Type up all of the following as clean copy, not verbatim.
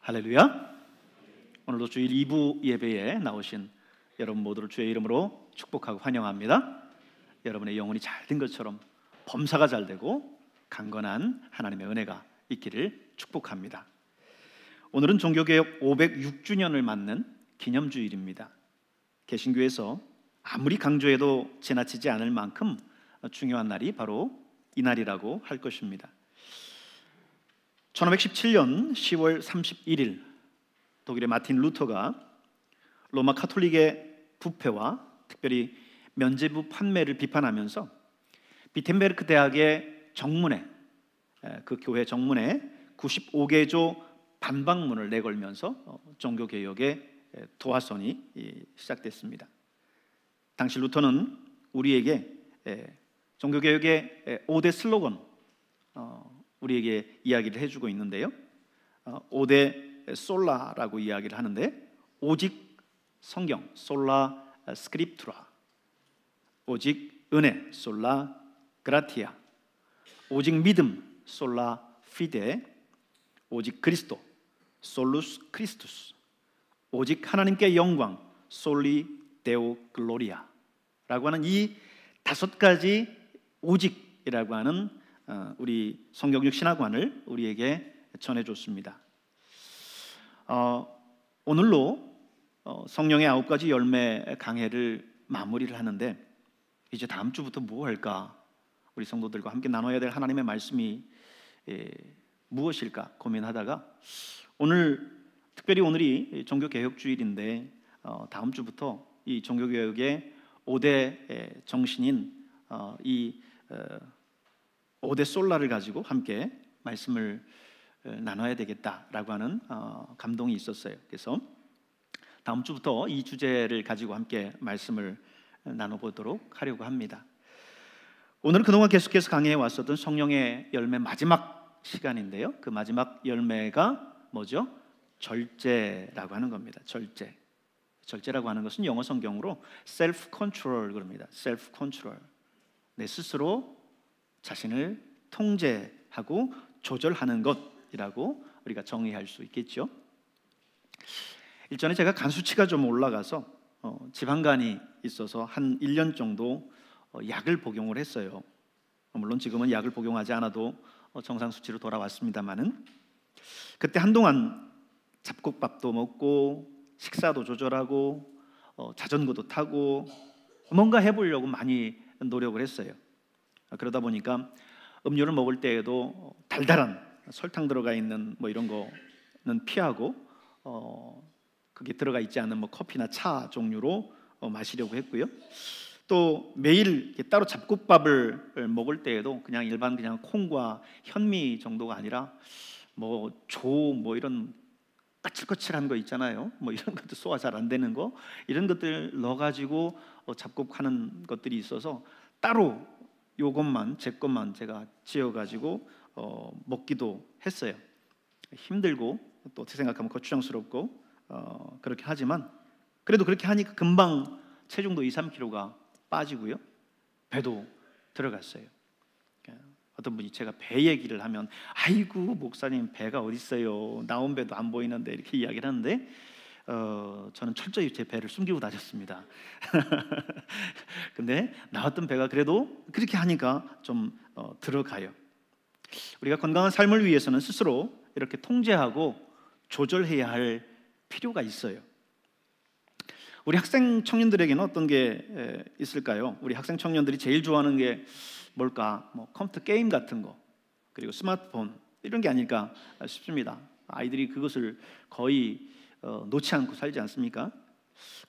할렐루야. 오늘도 주일 2부 예배에 나오신 여러분 모두를 주의 이름으로 축복하고 환영합니다. 여러분의 영혼이 잘 된 것처럼 범사가 잘 되고 강건한 하나님의 은혜가 있기를 축복합니다. 오늘은 종교개혁 506주년을 맞는 기념주일입니다. 개신교에서 아무리 강조해도 지나치지 않을 만큼 중요한 날이 바로 이 날이라고 할 것입니다. 1517년 10월 31일 독일의 마틴 루터가 로마 카톨릭의 부패와 특별히 면죄부 판매를 비판하면서 비텐베르크 대학의 정문에, 그 교회 정문에 95개조 반박문을 내걸면서 종교개혁의 도화선이 시작됐습니다. 당시 루터는 우리에게 종교개혁의 5대 슬로건, 우리에게 이야기를 해주고 있는데요. 5대 솔라라고 이야기를 하는데, 오직 성경, 솔라 스크립투라, 오직 은혜, 솔라 그라티아, 오직 믿음, 솔라 피데, 오직 그리스도, 솔루스 크리스투스, 오직 하나님께 영광, 솔리 데오 글로리아 라고 하는 이 5가지 오직이라고 하는 우리 성경적 신학관을 우리에게 전해줬습니다. 오늘로 성령의 9가지 열매 강해를 마무리를 하는데, 이제 다음 주부터 뭐 할까? 우리 성도들과 함께 나눠야 될 하나님의 말씀이 무엇일까 고민하다가, 특별히 오늘이 종교개혁주일인데 다음 주부터 이 종교개혁의 5대 정신인 이 5대 솔라를 가지고 함께 말씀을 나눠야 되겠다라고 하는 감동이 있었어요. 그래서 다음 주부터 이 주제를 가지고 함께 말씀을 나눠보도록 하려고 합니다. 오늘은 그동안 계속해서 강해해 왔었던 성령의 열매 마지막 시간인데요, 그 마지막 열매가 뭐죠? 절제라고 하는 겁니다. 절제라고 하는 것은 영어 성경으로 self control 그럽니다. self control, 내 스스로 자신을 통제하고 조절하는 것이라고 우리가 정의할 수 있겠죠. 일전에 제가 간 수치가 좀 올라가서 지방간이 있어서 한 1년 정도 약을 복용을 했어요. 물론 지금은 약을 복용하지 않아도 정상 수치로 돌아왔습니다만은, 그때 한동안 잡곡밥도 먹고 식사도 조절하고 자전거도 타고 뭔가 해보려고 많이 노력을 했어요. 그러다 보니까 음료를 먹을 때에도 달달한 설탕 들어가 있는 뭐 이런 거는 피하고 그게 들어가 있지 않은 뭐 커피나 차 종류로 마시려고 했고요. 또 매일 따로 잡곡밥을 먹을 때에도 그냥 일반 그냥 콩과 현미 정도가 아니라 뭐 이런 까칠까칠한 거 있잖아요. 뭐 이런 것도 소화 잘 안 되는 거, 이런 것들 넣어가지고 잡곡하는 것들이 있어서 따로 요것만 제 것만 제가 지어가지고 먹기도 했어요. 힘들고 또 어떻게 생각하면 거추장스럽고 그렇게 하지만 그래도 그렇게 하니까 금방 체중도 2-3kg가 빠지고요, 배도 들어갔어요. 어떤 분이 제가 배 얘기를 하면 아이고 목사님 배가 어디 있어요, 나온 배도 안 보이는데, 이렇게 이야기를 하는데 저는 철저히 제 배를 숨기고 다녔습니다. 근데 나왔던 배가 그래도 그렇게 하니까 좀 들어가요. 우리가 건강한 삶을 위해서는 스스로 이렇게 통제하고 조절해야 할 필요가 있어요. 우리 학생 청년들에게는 어떤 게 있을까요? 우리 학생 청년들이 제일 좋아하는 게 뭘까? 컴퓨터 게임 같은 거, 그리고 스마트폰, 이런 게 아닐까 싶습니다. 아이들이 그것을 거의 놓지 않고 살지 않습니까?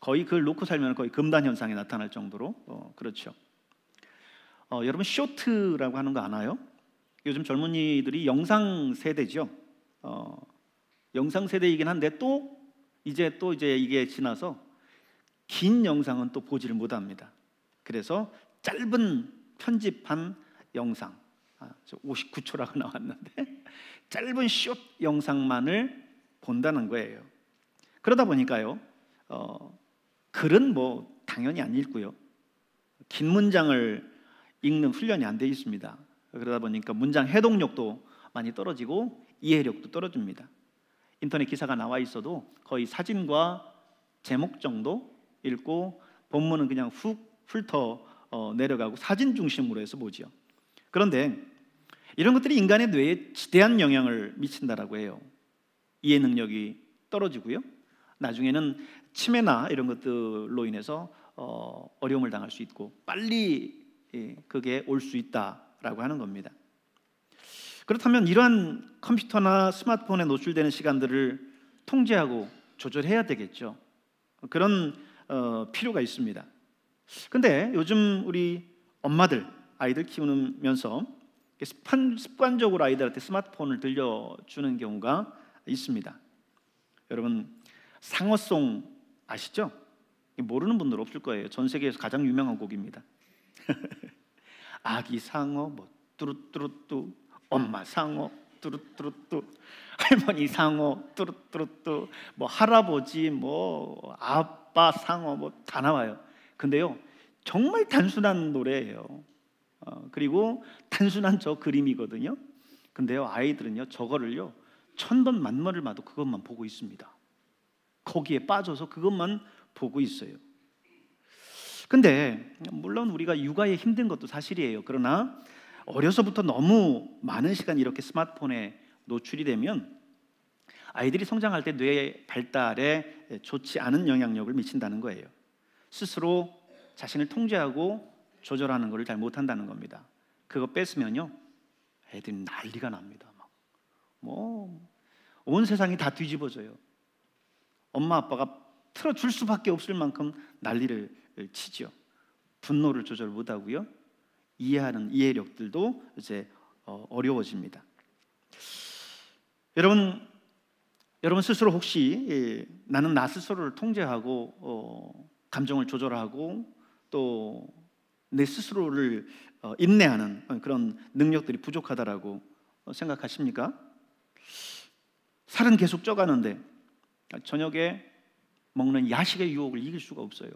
거의 그걸 놓고 살면 거의 금단 현상이 나타날 정도로 그렇죠. 여러분 쇼트라고 하는 거 아나요? 요즘 젊은이들이 영상 세대죠. 영상 세대이긴 한데 또 이제 이게 지나서 긴 영상은 또 보지를 못합니다. 그래서 짧은 편집한 영상, 59초라고 나왔는데 짧은 숏 영상만을 본다는 거예요. 그러다 보니까요, 글은 당연히 안 읽고요, 긴 문장을 읽는 훈련이 안 되어 있습니다. 그러다 보니까 문장 해독력도 많이 떨어지고 이해력도 떨어집니다. 인터넷 기사가 나와 있어도 거의 사진과 제목 정도 읽고 본문은 그냥 훅 훑어 내려가고 사진 중심으로 해서 보죠. 그런데 이런 것들이 인간의 뇌에 지대한 영향을 미친다라고 해요. 이해 능력이 떨어지고요, 나중에는 치매나 이런 것들로 인해서 어려움을 당할 수 있고 빨리 그게 올 수 있다라고 하는 겁니다. 그렇다면 이러한 컴퓨터나 스마트폰에 노출되는 시간들을 통제하고 조절해야 되겠죠. 그런 필요가 있습니다. 근데 요즘 우리 엄마들 아이들 키우면서 습관적으로 아이들한테 스마트폰을 들려주는 경우가 있습니다. 여러분, 상어송 아시죠? 모르는 분들 없을 거예요. 전 세계에서 가장 유명한 곡입니다. 아기 상어 뭐 뚜루뚜루뚜, 엄마 상어 뚜루뚜루뚜, 할머니 상어 뚜루뚜루뚜, 뭐 할아버지 뭐 아빠 상어 뭐 다 나와요. 근데요, 정말 단순한 노래예요. 그리고 단순한 저 그림이거든요. 근데요, 아이들은요 저거를요 1000번 만번을 봐도 그것만 보고 있습니다. 거기에 빠져서 그것만 보고 있어요. 근데 물론 우리가 육아에 힘든 것도 사실이에요. 그러나 어려서부터 너무 많은 시간 이렇게 스마트폰에 노출이 되면 아이들이 성장할 때 뇌의 발달에 좋지 않은 영향력을 미친다는 거예요. 스스로 자신을 통제하고 조절하는 것을 잘 못한다는 겁니다. 그거 뺐으면요 애들이 난리가 납니다. 뭐 온 세상이 다 뒤집어져요. 엄마 아빠가 틀어줄 수밖에 없을 만큼 난리를 치죠. 분노를 조절 못하고요, 이해하는 이해력들도 이제 어려워집니다. 여러분 스스로 혹시 나는 나 스스로를 통제하고 감정을 조절하고 또 내 스스로를 인내하는 그런 능력들이 부족하다라고 생각하십니까? 살은 계속 쪄가는데 저녁에 먹는 야식의 유혹을 이길 수가 없어요.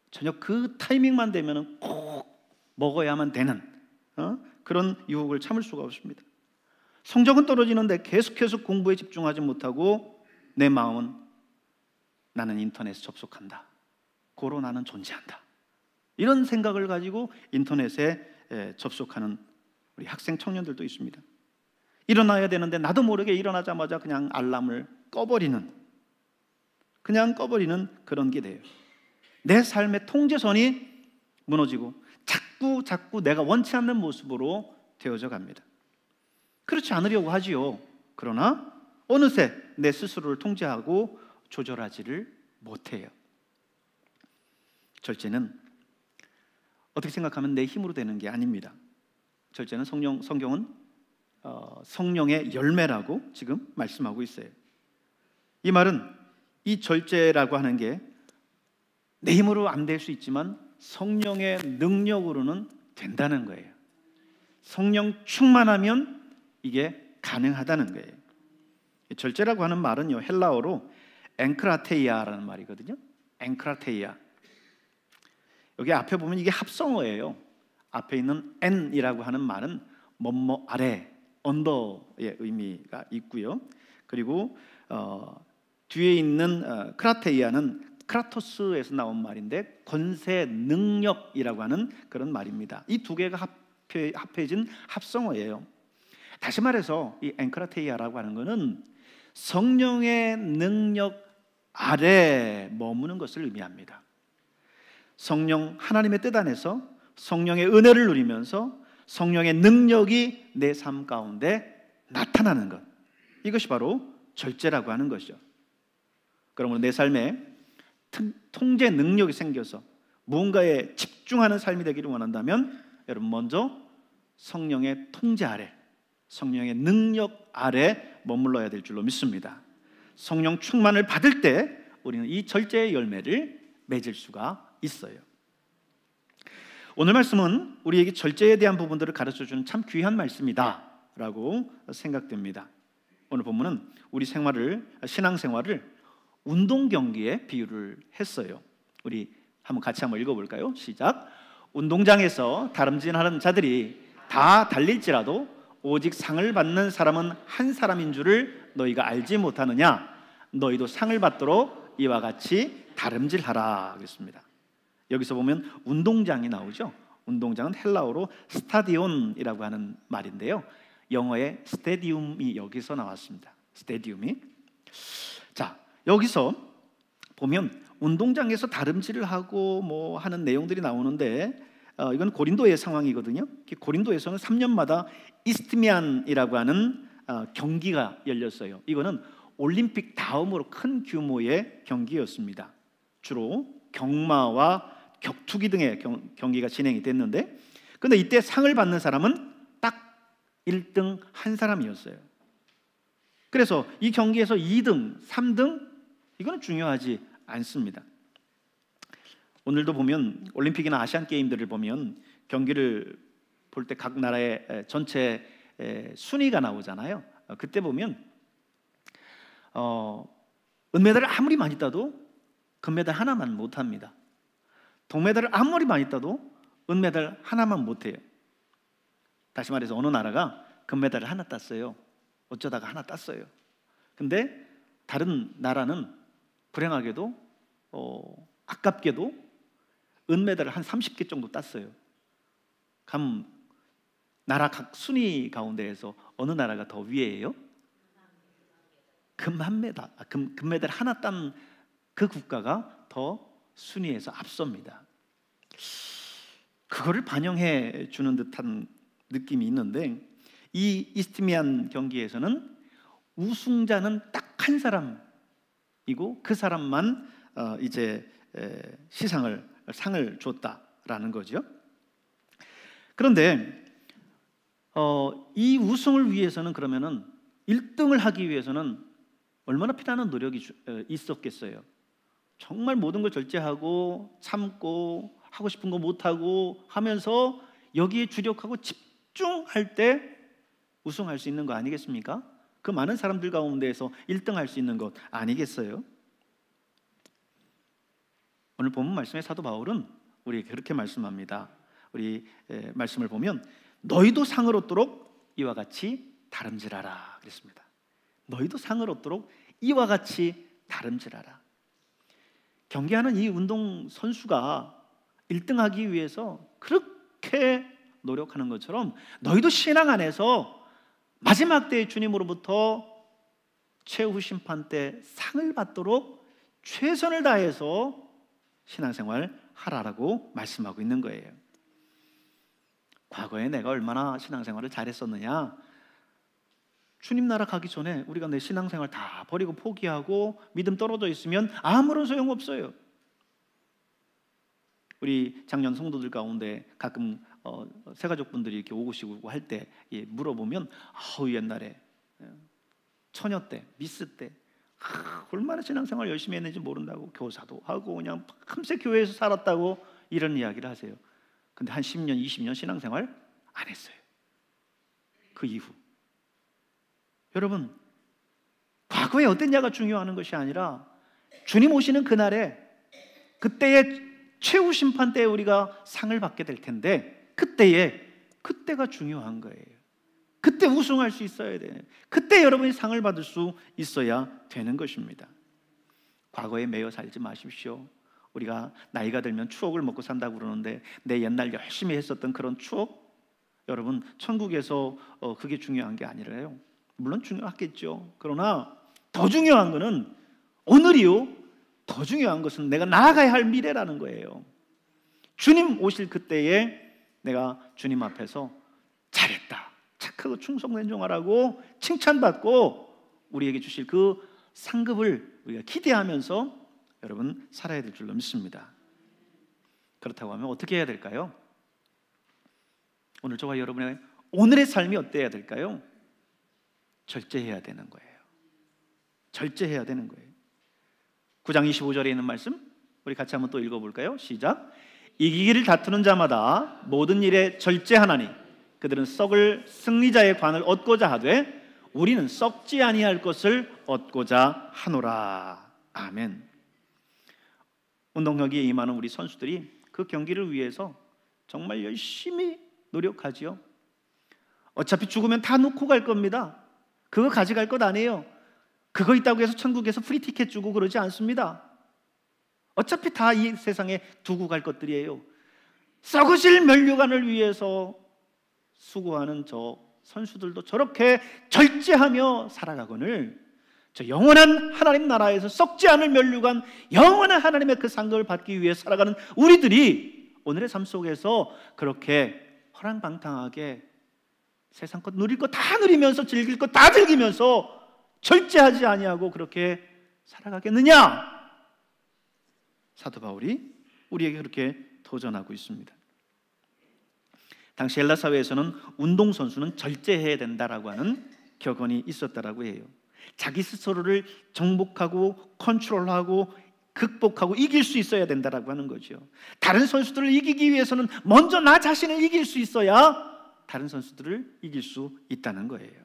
저녁 그 타이밍만 되면 꼭 먹어야만 되는 그런 유혹을 참을 수가 없습니다. 성적은 떨어지는데 계속해서 공부에 집중하지 못하고 내 마음은 나는 인터넷에 접속한다, 고로 나는 존재한다, 이런 생각을 가지고 인터넷에 접속하는 우리 학생 청년들도 있습니다. 일어나야 되는데 나도 모르게 일어나자마자 그냥 알람을 꺼버리는 그런 게 돼요. 내 삶의 통제선이 무너지고 자꾸 내가 원치 않는 모습으로 되어져 갑니다. 그렇지 않으려고 하지요. 그러나 어느새 내 스스로를 통제하고 조절하지를 못해요. 절제는 어떻게 생각하면 내 힘으로 되는 게 아닙니다. 절제는 성경은 성령의 열매라고 지금 말씀하고 있어요. 이 말은 이 절제라고 하는 게 내 힘으로 안 될 수 있지만 성령의 능력으로는 된다는 거예요. 성령 충만하면 이게 가능하다는 거예요. 절제라고 하는 말은요 헬라어로 엔크라테이아라는 말이거든요. 엔크라테이아. 여기 앞에 보면 이게 합성어예요. 앞에 있는 N이라고 하는 말은 뭐뭐 아래, 언더의 의미가 있고요. 그리고 뒤에 있는 크라테이아는 크라토스에서 나온 말인데 권세, 능력이라고 하는 그런 말입니다. 이 두 개가 합해진 합성어예요. 다시 말해서 이 엔크라테이아라고 하는 것은 성령의 능력 아래 머무는 것을 의미합니다. 성령 하나님의 뜻 안에서 성령의 은혜를 누리면서 성령의 능력이 내 삶 가운데 나타나는 것, 이것이 바로 절제라고 하는 것이죠. 그러므로 내 삶에 통제 능력이 생겨서 무언가에 집중하는 삶이 되기를 원한다면 여러분 먼저 성령의 통제 아래, 성령의 능력 아래 머물러야 될 줄로 믿습니다. 성령 충만을 받을 때 우리는 이 절제의 열매를 맺을 수가 있어요. 오늘 말씀은 우리에게 절제에 대한 부분들을 가르쳐주는 참 귀한 말씀이다 라고 생각됩니다. 오늘 본문은 우리 신앙생활을 운동 경기에 비유를 했어요. 우리 같이 한번 읽어볼까요? 시작. 운동장에서 다름질하는 자들이 다 달릴지라도 오직 상을 받는 사람은 한 사람인 줄을 너희가 알지 못하느냐? 너희도 상을 받도록 이와 같이 다름질하라 그랬습니다. 여기서 보면 운동장이 나오죠. 운동장은 헬라어로 스타디온이라고 하는 말인데요, 영어의 스테디움이 여기서 나왔습니다. 스테디움이. 자, 여기서 보면 운동장에서 다름질을 하고 뭐 하는 내용들이 나오는데, 이건 고린도의 상황이거든요. 고린도에서는 3년마다 이스트미안이라고 하는 경기가 열렸어요. 이거는 올림픽 다음으로 큰 규모의 경기였습니다. 주로 경마와 격투기 등의 경기가 진행이 됐는데, 그런데 이때 상을 받는 사람은 딱 1등 한 사람이었어요. 그래서 이 경기에서 2등, 3등 이거는 중요하지 않습니다. 오늘도 보면 올림픽이나 아시안 게임들을 보면 경기를 볼 때 각 나라의 전체 순위가 나오잖아요. 그때 보면 은메달을 아무리 많이 따도 금메달 하나만 못합니다. 동메달을 아무리 많이 따도 은메달 하나만 못해요. 다시 말해서 어느 나라가 금메달을 하나 땄어요. 어쩌다가 하나 땄어요. 근데 다른 나라는 불행하게도 아깝게도 은메달을 한 30개 정도 땄어요. 나라 각 순위 가운데에서 어느 나라가 더 위에요? 금메달 하나 딴 그 국가가 더 순위에서 앞섭니다. 그거를 반영해 주는 듯한 느낌이 있는데, 이 이스트미안 경기에서는 우승자는 딱 한 사람이고 그 사람만 이제 상을 줬다라는 거죠. 그런데 이 우승을 위해서는, 그러면은 1등을 하기 위해서는 얼마나 피나는 노력이 있었겠어요. 정말 모든 걸 절제하고 참고 하고 싶은 거 못하고 하면서 여기에 주력하고 집중할 때 우승할 수 있는 거 아니겠습니까? 그 많은 사람들 가운데에서 1등 할 수 있는 것 아니겠어요? 오늘 본문 말씀의 사도 바울은 우리에게 그렇게 말씀합니다. 우리 말씀을 보면 너희도 상을 얻도록 이와 같이 다름질하라 그랬습니다. 너희도 상을 얻도록 이와 같이 다름질하라. 경기하는 이 운동 선수가 1등하기 위해서 그렇게 노력하는 것처럼 너희도 신앙 안에서 마지막 때의 주님으로부터 최후 심판 때 상을 받도록 최선을 다해서 신앙생활 하라라고 말씀하고 있는 거예요. 과거에 내가 얼마나 신앙생활을 잘했었느냐, 주님 나라 가기 전에 우리가 내 신앙생활 다 버리고 포기하고 믿음 떨어져 있으면 아무런 소용없어요. 우리 작년 성도들 가운데 가끔 새가족분들이 이렇게 오시고 할 때 물어보면 옛날에 처녀 때, 미스 때 얼마나 신앙생활 열심히 했는지 모른다고, 교사도 하고 그냥 밤새 교회에서 살았다고 이런 이야기를 하세요. 근데 한 10년, 20년 신앙생활 안 했어요. 그 이후. 여러분, 과거에 어땠냐가 중요한 것이 아니라 주님 오시는 그날에, 그때의 최후 심판 때에 우리가 상을 받게 될 텐데, 그때가 중요한 거예요. 그때 우승할 수 있어야 돼요. 그때 여러분이 상을 받을 수 있어야 되는 것입니다. 과거에 매여 살지 마십시오. 우리가 나이가 들면 추억을 먹고 산다고 그러는데, 내 옛날 열심히 했었던 그런 추억, 여러분 천국에서 그게 중요한 게 아니라요. 물론 중요하겠죠. 그러나 더 중요한 것은 오늘이요, 더 중요한 것은 내가 나아가야 할 미래라는 거예요. 주님 오실 그때에 내가 주님 앞에서 잘했다, 착하고 충성된 종아라고 칭찬받고 우리에게 주실 그 상급을 우리가 기대하면서 여러분 살아야 될 줄로 믿습니다. 그렇다고 하면 어떻게 해야 될까요? 오늘 저와 여러분의 오늘의 삶이 어때야 될까요? 절제해야 되는 거예요. 절제해야 되는 거예요. 9장 25절에 있는 말씀 우리 같이 한번 또 읽어볼까요? 시작. 이기기를 다투는 자마다 모든 일에 절제하나니 그들은 썩을 승리자의 관을 얻고자 하되 우리는 썩지 아니할 것을 얻고자 하노라. 아멘. 운동 경기에 임하는 우리 선수들이 그 경기를 위해서 정말 열심히 노력하지요. 어차피 죽으면 다 놓고 갈 겁니다. 그거 가져갈 것 아니에요. 그거 있다고 해서 천국에서 프리티켓 주고 그러지 않습니다. 어차피 다 이 세상에 두고 갈 것들이에요. 썩으실 면류관을 위해서 수고하는 저 선수들도 저렇게 절제하며 살아가거늘 저 영원한 하나님 나라에서 썩지 않을 면류관, 영원한 하나님의 그 상급을 받기 위해 살아가는 우리들이 오늘의 삶 속에서 그렇게 허랑방탕하게 세상 것 누릴 거 다 누리면서 즐길 거 다 즐기면서 절제하지 아니하고 그렇게 살아가겠느냐? 사도 바울이 우리에게 그렇게 도전하고 있습니다. 당시 헬라 사회에서는 운동선수는 절제해야 된다라고 하는 격언이 있었다라고 해요. 자기 스스로를 정복하고 컨트롤하고 극복하고 이길 수 있어야 된다라고 하는 거죠. 다른 선수들을 이기기 위해서는 먼저 나 자신을 이길 수 있어야 다른 선수들을 이길 수 있다는 거예요.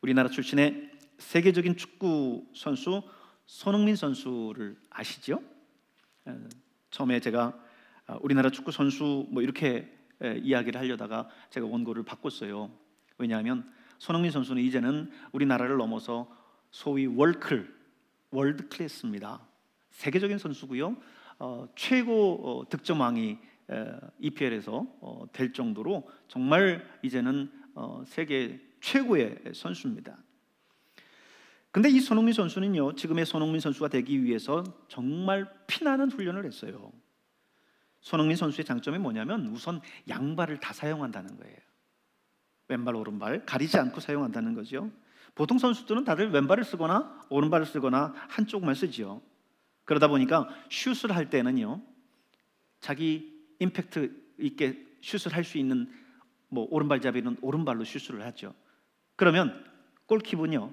우리나라 출신의 세계적인 축구 선수 손흥민 선수를 아시죠? 처음에 제가 우리나라 축구 선수 뭐 이렇게 이야기를 하려다가 제가 원고를 바꿨어요. 왜냐하면 손흥민 선수는 이제는 우리나라를 넘어서 소위 월드 클래스입니다. 세계적인 선수고요. 최고 득점왕이 EPL에서 될 정도로 정말 이제는 세계 최고의 선수입니다. 근데 이 손흥민 선수는요, 지금의 손흥민 선수가 되기 위해서 정말 피나는 훈련을 했어요. 손흥민 선수의 장점이 뭐냐면 우선 양발을 다 사용한다는 거예요. 왼발 오른발 가리지 않고 사용한다는 거죠. 보통 선수들은 다들 왼발을 쓰거나 오른발을 쓰거나 한쪽만 쓰죠. 그러다 보니까 슛을 할 때는요, 자기 임팩트 있게 슛을 할 수 있는 뭐 오른발잡이는 오른발로 슛을 하죠. 그러면 골키퍼는요,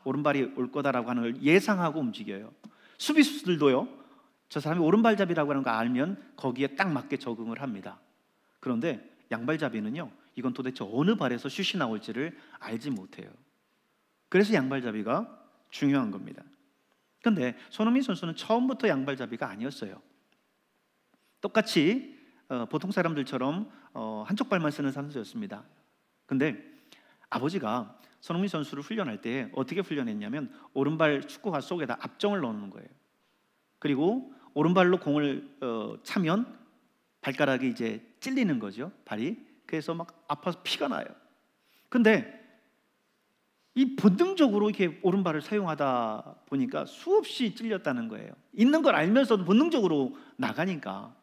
오른발이 올 거다라고 하는 걸 예상하고 움직여요. 수비수들도요, 저 사람이 오른발잡이라고 하는 거 알면 거기에 딱 맞게 적응을 합니다. 그런데 양발잡이는요, 이건 도대체 어느 발에서 슛이 나올지를 알지 못해요. 그래서 양발잡이가 중요한 겁니다. 그런데 손흥민 선수는 처음부터 양발잡이가 아니었어요. 똑같이 보통 사람들처럼 한쪽 발만 쓰는 선수였습니다. 근데 아버지가 손흥민 선수를 훈련할 때 어떻게 훈련했냐면 오른발 축구화 속에다 압정을 넣는 거예요. 그리고 오른발로 공을 차면 발가락이 이제 찔리는 거죠, 발이. 그래서 막 아파서 피가 나요. 근데 이 본능적으로 이렇게 오른발을 사용하다 보니까 수없이 찔렸다는 거예요. 있는 걸 알면서도 본능적으로 나가니까.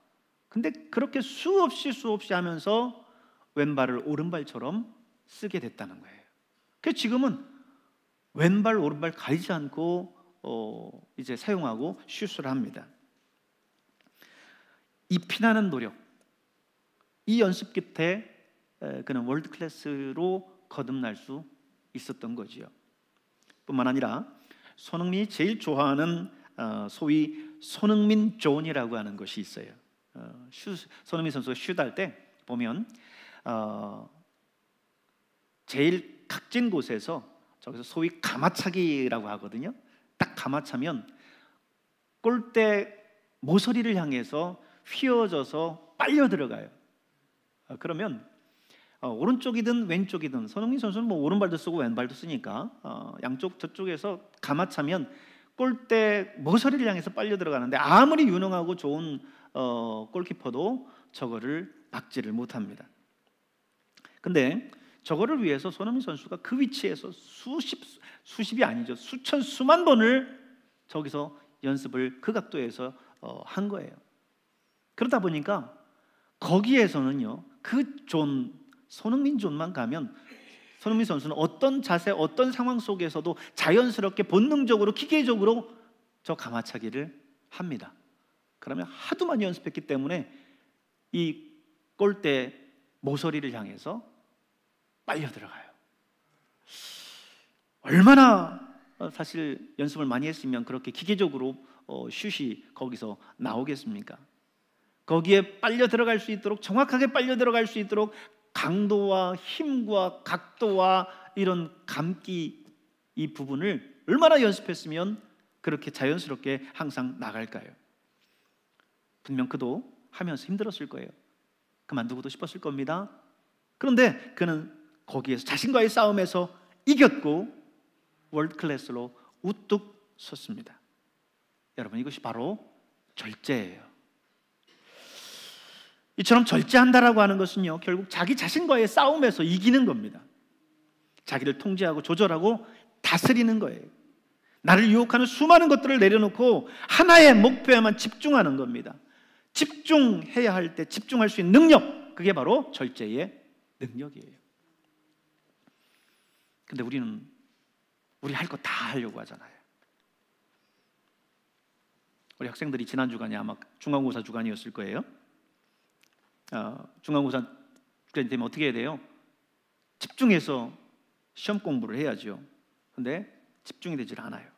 근데 그렇게 수없이 하면서 왼발을 오른발처럼 쓰게 됐다는 거예요. 그래서 지금은 왼발 오른발 가리지 않고 이제 사용하고 슛을 합니다. 이 피나는 노력, 이 연습 끝에 그는 월드 클래스로 거듭날 수 있었던 거지요. 뿐만 아니라 손흥민이 제일 좋아하는 소위 손흥민 존이라고 하는 것이 있어요. 손흥민 선수가 슛할 때 보면 제일 각진 곳에서 저기서 소위 가마차기라고 하거든요. 딱 가마차면 골대 모서리를 향해서 휘어져서 빨려 들어가요. 그러면 오른쪽이든 왼쪽이든 손흥민 선수는 뭐 오른발도 쓰고 왼발도 쓰니까 양쪽 저쪽에서 가마차면 골대 모서리를 향해서 빨려 들어가는데 아무리 유능하고 좋은 골키퍼도 저거를 막지를 못합니다. 근데 저거를 위해서 손흥민 선수가 그 위치에서 수십이 아니죠, 수천 수만 번을 저기서 연습을 그 각도에서 한 거예요. 그러다 보니까 거기에서는요, 그 손흥민 존만 가면 손흥민 선수는 어떤 자세, 어떤 상황 속에서도 자연스럽게 본능적으로 기계적으로 저 가마차기를 합니다. 그러면 하도 많이 연습했기 때문에 이 골대 모서리를 향해서 빨려 들어가요. 얼마나 사실 연습을 많이 했으면 그렇게 기계적으로 슛이 거기서 나오겠습니까? 거기에 빨려 들어갈 수 있도록, 정확하게 빨려 들어갈 수 있도록 강도와 힘과 각도와 이런 감기, 이 부분을 얼마나 연습했으면 그렇게 자연스럽게 항상 나갈까요? 분명 그도 하면서 힘들었을 거예요. 그만두고도 싶었을 겁니다. 그런데 그는 거기에서 자신과의 싸움에서 이겼고 월드 클래스로 우뚝 섰습니다. 여러분, 이것이 바로 절제예요. 이처럼 절제한다라고 하는 것은요, 결국 자기 자신과의 싸움에서 이기는 겁니다. 자기를 통제하고 조절하고 다스리는 거예요. 나를 유혹하는 수많은 것들을 내려놓고 하나의 목표에만 집중하는 겁니다. 집중해야 할 때 집중할 수 있는 능력, 그게 바로 절제의 능력이에요. 근데 우리는 우리 할 거 다 하려고 하잖아요. 우리 학생들이 지난 주간이 아마 중간고사 주간이었을 거예요. 중간고사 주간이 되면 어떻게 해야 돼요? 집중해서 시험 공부를 해야죠. 근데 집중이 되질 않아요.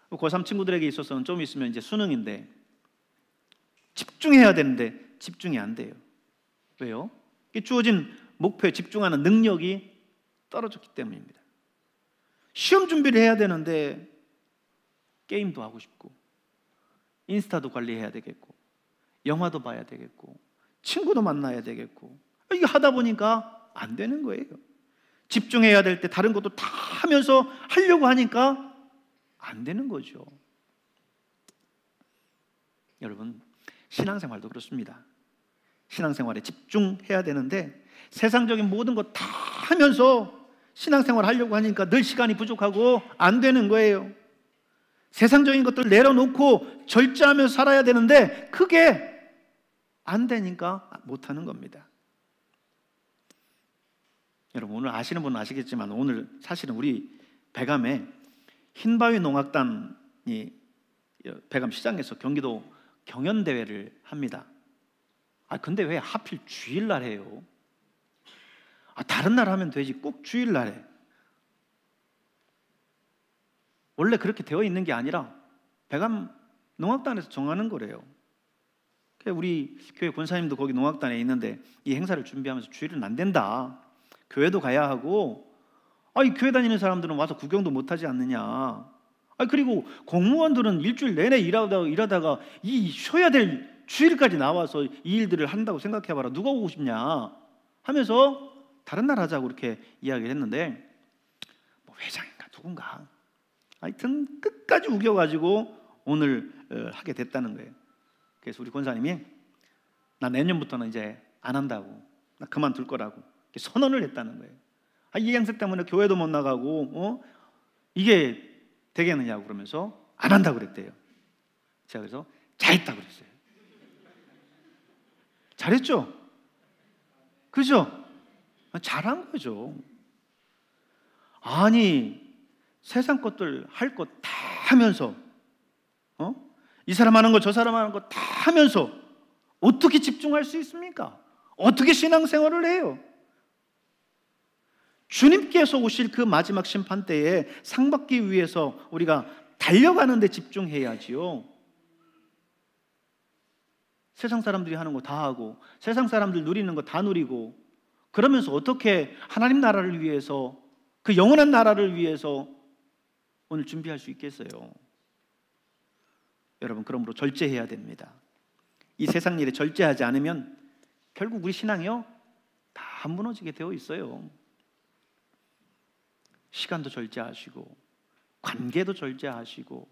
고3 친구들에게 있어서는 좀 있으면 이제 수능인데 집중해야 되는데 집중이 안 돼요. 왜요? 주어진 목표에 집중하는 능력이 떨어졌기 때문입니다. 시험 준비를 해야 되는데 게임도 하고 싶고 인스타도 관리해야 되겠고 영화도 봐야 되겠고 친구도 만나야 되겠고, 이게 하다 보니까 안 되는 거예요. 집중해야 될 때 다른 것도 다 하면서 하려고 하니까 안 되는 거죠. 여러분, 신앙생활도 그렇습니다. 신앙생활에 집중해야 되는데 세상적인 모든 것 다 하면서 신앙생활 하려고 하니까 늘 시간이 부족하고 안 되는 거예요. 세상적인 것들을 내려놓고 절제하면서 살아야 되는데 그게 안 되니까 못하는 겁니다. 여러분, 오늘 아시는 분은 아시겠지만 오늘 사실은 우리 백암에 흰바위 농악단이 백암 시장에서 경기도 경연대회를 합니다. 근데 왜 하필 주일날 해요? 다른 날 하면 되지 꼭 주일날 해. 원래 그렇게 되어 있는 게 아니라 백암 농악단에서 정하는 거래요. 우리 교회 권사님도 거기 농악단에 있는데 이 행사를 준비하면서 주일은 안 된다, 교회도 가야 하고, 교회 다니는 사람들은 와서 구경도 못하지 않느냐, 그리고 공무원들은 일주일 내내 일하다가 이 쉬어야 될 주일까지 나와서 이 일들을 한다고 생각해봐라, 누가 오고 싶냐 하면서 다른 날 하자고 이렇게 이야기를 했는데 회장인가 누군가 하여튼 끝까지 우겨가지고 오늘 하게 됐다는 거예요. 그래서 우리 권사님이 나 내년부터는 이제 안 한다고, 나 그만둘 거라고 선언을 했다는 거예요. 이 양색 때문에 교회도 못 나가고 이게 되겠느냐고 그러면서 안 한다고 그랬대요. 제가 그래서 잘했다고 그랬어요. 잘했죠? 그죠? 잘한 거죠. 아니, 세상 것들 할 거 다 하면서 이 사람 하는 거 저 사람 하는 거 다 하면서 어떻게 집중할 수 있습니까? 어떻게 신앙생활을 해요? 주님께서 오실 그 마지막 심판 때에 상 받기 위해서 우리가 달려가는 데 집중해야지요. 세상 사람들이 하는 거 다 하고 세상 사람들 누리는 거 다 누리고 그러면서 어떻게 하나님 나라를 위해서, 그 영원한 나라를 위해서 오늘 준비할 수 있겠어요? 여러분, 그러므로 절제해야 됩니다. 이 세상 일에 절제하지 않으면 결국 우리 신앙이요 다 무너지게 되어 있어요. 시간도 절제하시고 관계도 절제하시고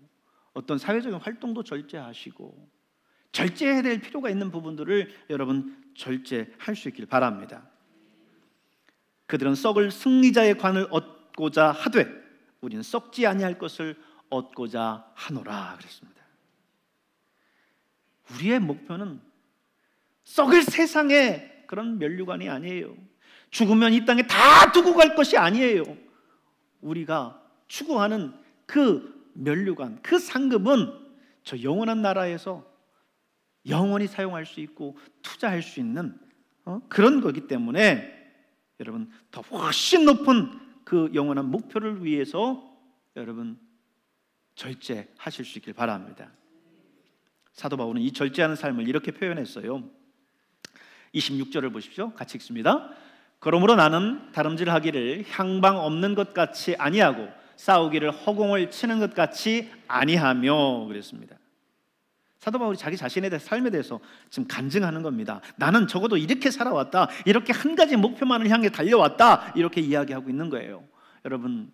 어떤 사회적인 활동도 절제하시고 절제해야 될 필요가 있는 부분들을 여러분 절제할 수 있길 바랍니다. 그들은 썩을 승리자의 관을 얻고자 하되 우리는 썩지 아니할 것을 얻고자 하노라 그랬습니다. 우리의 목표는 썩을 세상의 그런 면류관이 아니에요. 죽으면 이 땅에 다 두고 갈 것이 아니에요. 우리가 추구하는 그 면류관, 그 상급은 저 영원한 나라에서 영원히 사용할 수 있고 투자할 수 있는 그런 거기 때문에 여러분 더 훨씬 높은 그 영원한 목표를 위해서 여러분 절제하실 수 있길 바랍니다. 사도 바울은 이 절제하는 삶을 이렇게 표현했어요. 26절을 보십시오. 같이 읽습니다. 그러므로 나는 다름질하기를 향방 없는 것 같이 아니하고 싸우기를 허공을 치는 것 같이 아니하며 그랬습니다. 사도 바울이 자기 자신에 대해 삶에 대해서 지금 간증하는 겁니다. 나는 적어도 이렇게 살아왔다, 이렇게 한 가지 목표만을 향해 달려왔다, 이렇게 이야기하고 있는 거예요. 여러분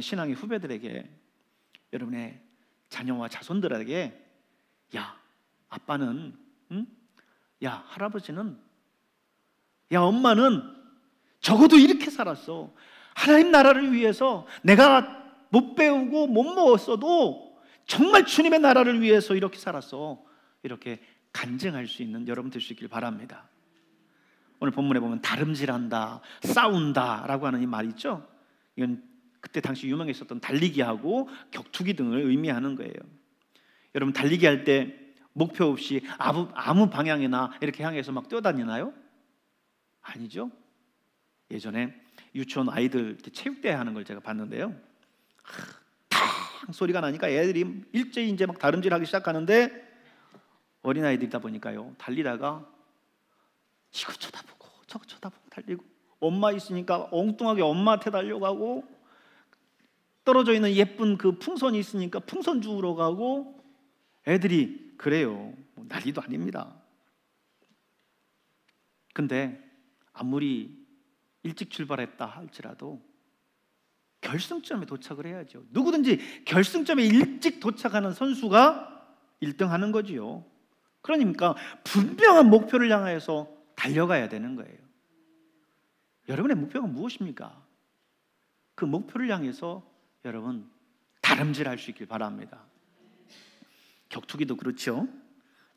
신앙의 후배들에게, 여러분의 자녀와 자손들에게, 야, 아빠는, 야, 할아버지는, 야, 엄마는 적어도 이렇게 살았어. 하나님 나라를 위해서 내가 못 배우고 못 먹었어도 정말 주님의 나라를 위해서 이렇게 살았어. 이렇게 간증할 수 있는 여러분 될 수 있길 바랍니다. 오늘 본문에 보면 다름질한다, 싸운다 라고 하는 이 말 있죠? 이건 그때 당시 유명했었던 달리기하고 격투기 등을 의미하는 거예요. 여러분 달리기 할 때 목표 없이 아무 방향이나 이렇게 향해서 막 뛰어다니나요? 아니죠. 예전에 유치원 아이들 체육대회 하는 걸 제가 봤는데요, 탕 소리가 나니까 애들이 일제히 이제 막 다름질하기 시작하는데, 어린아이들이다 보니까요, 달리다가 이거 쳐다보고 저거 쳐다보고 달리고, 엄마 있으니까 엉뚱하게 엄마한테 달려가고, 떨어져 있는 예쁜 그 풍선이 있으니까 풍선 주우러 가고, 애들이 그래요. 뭐 난리도 아닙니다. 근데 아무리 일찍 출발했다 할지라도 결승점에 도착을 해야죠. 누구든지 결승점에 일찍 도착하는 선수가 1등하는 거지요. 그러니까 분명한 목표를 향해서 달려가야 되는 거예요. 여러분의 목표가 무엇입니까? 그 목표를 향해서 여러분 다름질할 수 있길 바랍니다. 격투기도 그렇죠.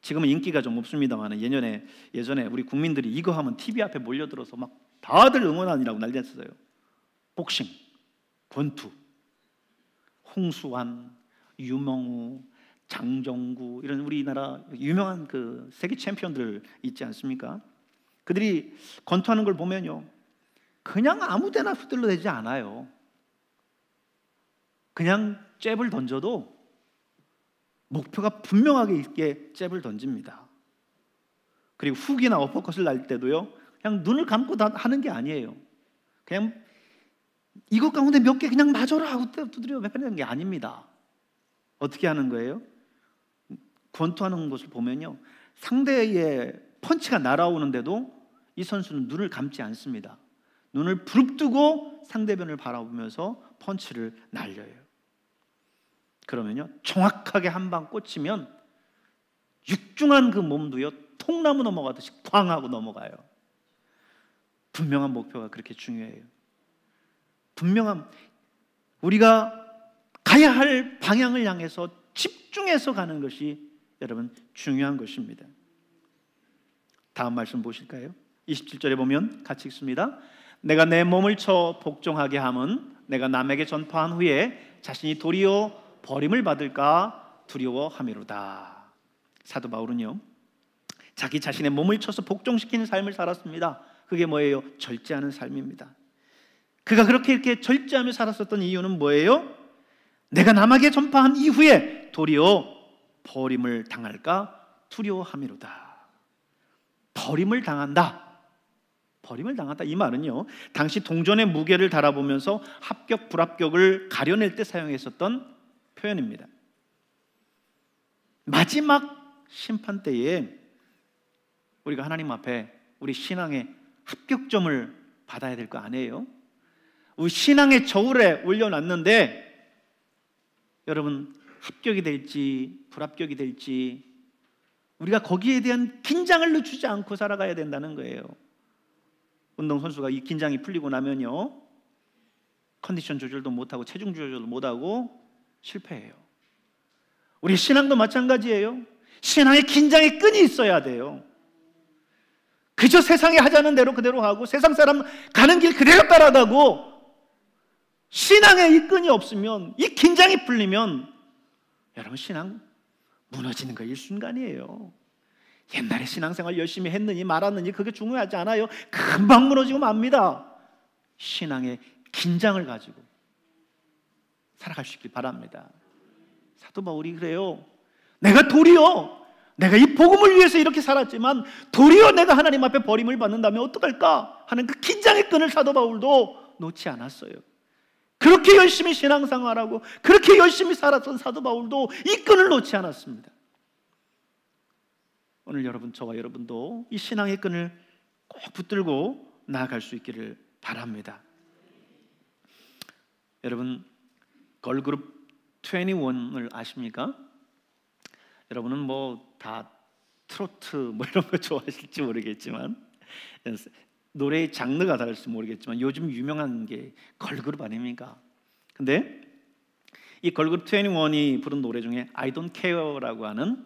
지금은 인기가 좀 없습니다만 예전에 우리 국민들이 이거 하면 TV 앞에 몰려들어서 막 다들 응원하느라고 난리 났어요. 복싱, 권투, 홍수환, 유명우, 장정구, 이런 우리나라 유명한 그 세계 챔피언들 있지 않습니까? 그들이 권투하는 걸 보면요, 그냥 아무데나 휘둘러대지 않아요. 그냥 잽을 던져도 목표가 분명하게 있게 잽을 던집니다. 그리고 훅이나 어퍼컷을 날 때도요, 그냥 눈을 감고 다 하는 게 아니에요. 그냥 이것 가운데 몇 개 그냥 맞아라 하고 두드려 패는 게 아닙니다. 어떻게 하는 거예요? 권투하는 것을 보면요, 상대의 펀치가 날아오는데도 이 선수는 눈을 감지 않습니다. 눈을 부릅뜨고 상대편을 바라보면서 펀치를 날려요. 그러면요, 정확하게 한 방 꽂히면 육중한 그 몸도요, 통나무 넘어가듯이 쾅 하고 넘어가요. 분명한 목표가 그렇게 중요해요. 분명한, 우리가 가야 할 방향을 향해서 집중해서 가는 것이 여러분 중요한 것입니다. 다음 말씀 보실까요? 27절에 보면 같이 읽습니다. 내가 내 몸을 쳐 복종하게 함은 내가 남에게 전파한 후에 자신이 도리어 버림을 받을까 두려워함이로다. 사도 바울은요, 자기 자신의 몸을 쳐서 복종시키는 삶을 살았습니다. 그게 뭐예요? 절제하는 삶입니다. 그가 그렇게 이렇게 절제하며 살았었던 이유는 뭐예요? 내가 남에게 전파한 이후에 도리어 버림을 당할까 두려워함이로다. 버림을 당한다. 버림을 당한다. 이 말은요, 당시 동전의 무게를 달아보면서 합격 불합격을 가려낼 때 사용했었던 표현입니다. 마지막 심판 때에 우리가 하나님 앞에 우리 신앙의 합격점을 받아야 될 거 아니에요? 우리 신앙의 저울에 올려놨는데 여러분 합격이 될지 불합격이 될지 우리가 거기에 대한 긴장을 늦추지 않고 살아가야 된다는 거예요. 운동선수가 이 긴장이 풀리고 나면요, 컨디션 조절도 못하고 체중 조절도 못하고 실패해요. 우리 신앙도 마찬가지예요. 신앙의 긴장의 끈이 있어야 돼요. 그저 세상에 하자는 대로 그대로 하고 세상 사람 가는 길 그대로 따라가고 신앙의 이 끈이 없으면, 이 긴장이 풀리면 여러분 신앙 무너지는 거 일순간이에요. 옛날에 신앙생활 열심히 했느니 말았느니 그게 중요하지 않아요. 금방 무너지고 맙니다. 신앙의 긴장을 가지고 살아갈 수 있길 바랍니다. 사도 바울이 그래요. 내가 도리어 내가 이 복음을 위해서 이렇게 살았지만 도리어 내가 하나님 앞에 버림을 받는다면 어떡할까 하는 그 긴장의 끈을 사도 바울도 놓지 않았어요. 그렇게 열심히 신앙생활하고 그렇게 열심히 살았던 사도 바울도 이 끈을 놓지 않았습니다. 오늘 여러분, 저와 여러분도 이 신앙의 끈을 꼭 붙들고 나아갈 수 있기를 바랍니다. 여러분 걸그룹 21을 아십니까? 여러분은 뭐 다 트로트 뭐 이런 거 좋아하실지 모르겠지만 노래의 장르가 다를지 모르겠지만 요즘 유명한 게 걸그룹 아닙니까? 근데 이 걸그룹 21이 부른 노래 중에 I Don't Care라고 하는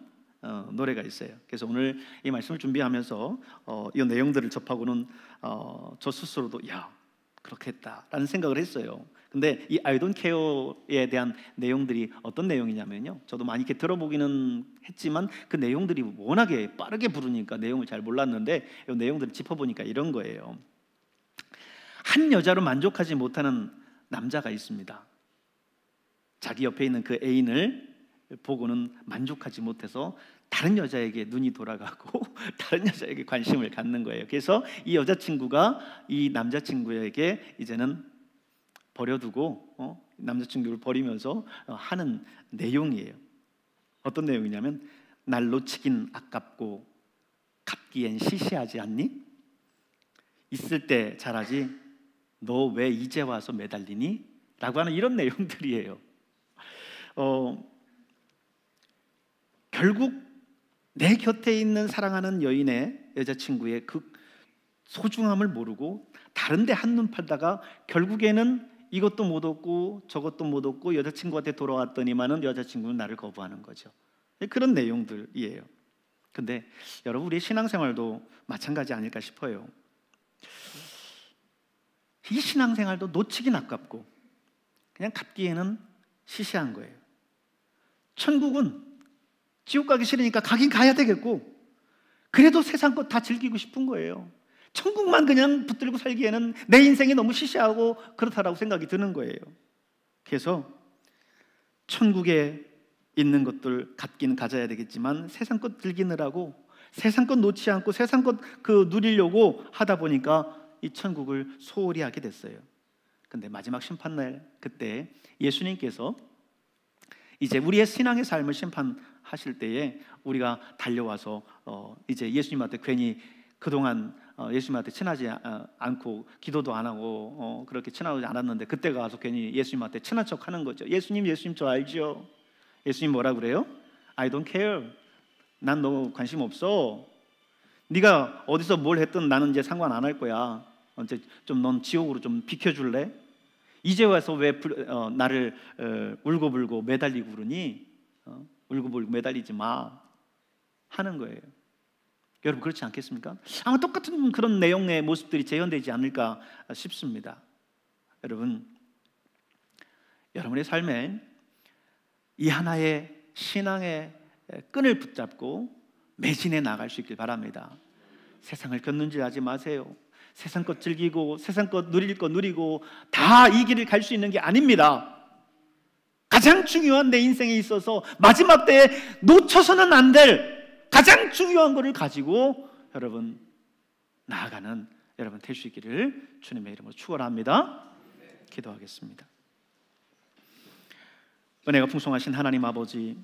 노래가 있어요. 그래서 오늘 이 말씀을 준비하면서 이 내용들을 접하고는 저 스스로도 야 그렇겠다라는 생각을 했어요. 근데 이 I Don't Care에 대한 내용들이 어떤 내용이냐면요, 저도 많이 이렇게 들어보기는 했지만 그 내용들이 워낙에 빠르게 부르니까 내용을 잘 몰랐는데 이 내용들을 짚어보니까 이런 거예요. 한 여자로 만족하지 못하는 남자가 있습니다. 자기 옆에 있는 그 애인을 보고는 만족하지 못해서 다른 여자에게 눈이 돌아가고 다른 여자에게 관심을 갖는 거예요. 그래서 이 여자친구가 이 남자친구에게 이제는 버려두고 남자친구를 버리면서 하는 내용이에요. 어떤 내용이냐면 날 놓치긴 아깝고 갚기엔 시시하지 않니? 있을 때 잘하지 너 왜 이제 와서 매달리니? 라고 하는 이런 내용들이에요. 결국 내 곁에 있는 사랑하는 여인의 여자친구의 그 소중함을 모르고 다른 데 한눈 팔다가 결국에는 이것도 못 얻고 저것도 못 얻고 여자친구한테 돌아왔더니만은 여자친구는 나를 거부하는 거죠. 그런 내용들이에요. 근데 여러분 우리의 신앙생활도 마찬가지 아닐까 싶어요. 이 신앙생활도 놓치긴 아깝고 그냥 갚기에는 시시한 거예요. 천국은 지옥 가기 싫으니까 가긴 가야 되겠고 그래도 세상 것 다 즐기고 싶은 거예요. 천국만 그냥 붙들고 살기에는 내 인생이 너무 시시하고 그렇다라고 생각이 드는 거예요. 그래서 천국에 있는 것들 갖긴 가져야 되겠지만 세상 것 즐기느라고 세상 것 놓지 않고 세상 것 누리려고 하다 보니까 이 천국을 소홀히 하게 됐어요. 근데 마지막 심판날 그때 예수님께서 이제 우리의 신앙의 삶을 심판하실 때에 우리가 달려와서 이제 예수님한테 괜히 그동안 예수님한테 친하지 않고 기도도 안 하고 그렇게 친하지 않았는데 그때 가서 괜히 예수님한테 친한 척 하는 거죠. 예수님 저 알죠? 예수님 뭐라 그래요? I don't care. 난 너 관심 없어. 네가 어디서 뭘 했든 나는 이제 상관 안 할 거야. 이제 좀 넌 지옥으로 좀 비켜줄래? 이제 와서 왜 나를 울고불고 매달리고 그러니? 울고불고 매달리지 마 하는 거예요. 여러분 그렇지 않겠습니까? 아마 똑같은 그런 내용의 모습들이 재현되지 않을까 싶습니다. 여러분의 삶에 이 하나의 신앙의 끈을 붙잡고 매진해 나갈 수 있길 바랍니다. 세상을 곁눈질하지 마세요. 세상 것 즐기고 세상 것 누릴 것 누리고 다 이 길을 갈 수 있는 게 아닙니다. 가장 중요한 내 인생에 있어서 마지막 때에 놓쳐서는 안 될 가장 중요한 것을 가지고 여러분 나아가는 여러분 될 수 있기를 주님의 이름으로 축원합니다. 기도하겠습니다. 은혜가 풍성하신 하나님 아버지,